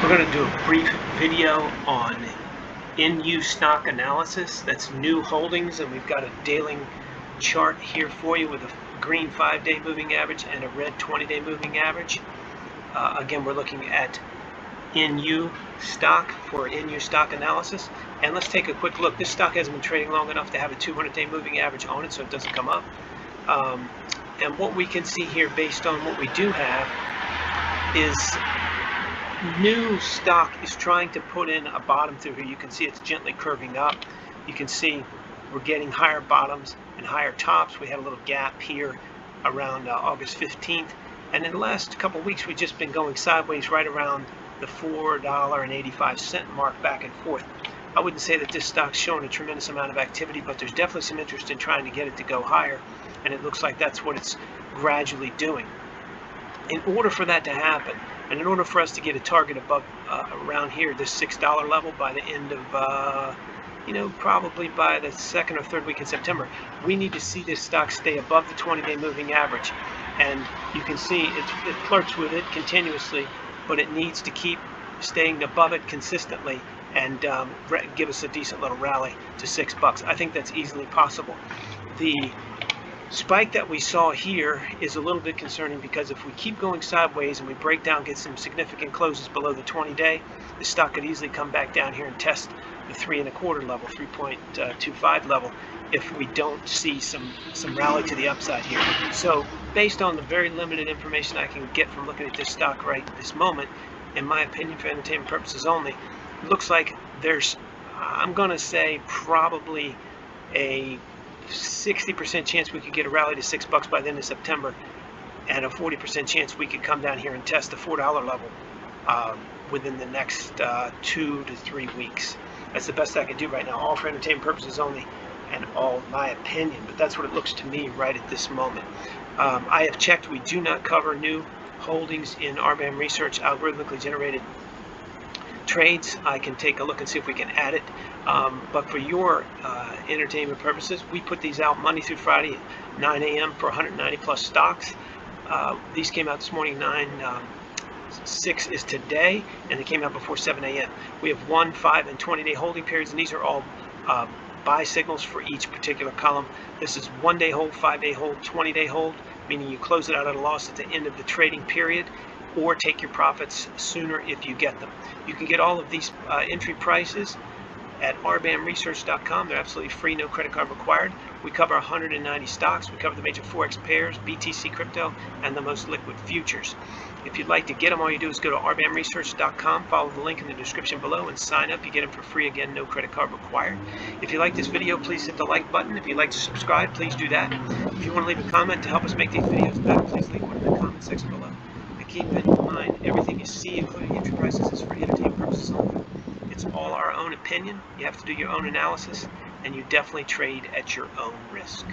We're going to do a brief video on in-use stock analysis. That's new holdings, and we've got a daily chart here for you with a green 5-day moving average and a red 20-day moving average. Again, we're looking at in-use stock for in-use stock analysis. And let's take a quick look. This stock hasn't been trading long enough to have a 200-day moving average on it, so it doesn't come up. And what we can see here, based on what we do have, is new stock is trying to put in a bottom through here. You can see it's gently curving up. You can see we're getting higher bottoms and higher tops. We had a little gap here around August 15th. And in the last couple of weeks, we've just been going sideways right around the $4.85 mark, back and forth. I wouldn't say that this stock's showing a tremendous amount of activity, but there's definitely some interest in trying to get it to go higher, and it looks like that's what it's gradually doing. In order for that to happen, and in order for us to get a target above around here, this $6 level, by the end of probably by the second or third week in September, we need to see this stock stay above the 20-day moving average. And you can see it flirts with it continuously, but it needs to keep staying above it consistently and give us a decent little rally to $6. I think that's easily possible. The spike that we saw here is a little bit concerning, because if we keep going sideways and we break down, get some significant closes below the 20-day, the stock could easily come back down here and test the 3.25 level, 3.25 level, if we don't see some rally to the upside here. So based on the very limited information I can get from looking at this stock right this moment, in my opinion, for entertainment purposes only, it looks like there's, I'm going to say, probably a 60% chance we could get a rally to $6 by the end of September, and a 40% chance we could come down here and test the $4 level within the next 2 to 3 weeks. That's the best I can do right now, all for entertainment purposes only, and all my opinion, but that's what it looks to me right at this moment. I have checked. We do not cover new holdings in RBAM Research algorithmically generated trades. I can take a look and see if we can add it, but for your entertainment purposes, we put these out Monday through Friday at 9 a.m. for 190 plus stocks. These came out this morning, 6 is today, and they came out before 7 a.m. We have 1, 5, and 20-day holding periods, and these are all buy signals for each particular column. This is 1-day hold, 5-day hold, 20-day hold, meaning you close it out at a loss at the end of the trading period, or take your profits sooner if you get them. You can get all of these entry prices at rbamresearch.com. They're absolutely free, no credit card required. We cover 190 stocks. We cover the major forex pairs, BTC crypto, and the most liquid futures. If you'd like to get them, all you do is go to rbamresearch.com, follow the link in the description below, and sign up. You get them for free. Again, no credit card required. If you like this video, please hit the like button. If you'd like to subscribe, please do that. If you want to leave a comment to help us make these videos better, please leave one in the comment section below. And keep in mind, everything you see, including entry prices, is for entertainment purposes only. It's all our own opinion. You have to do your own analysis, and you definitely trade at your own risk.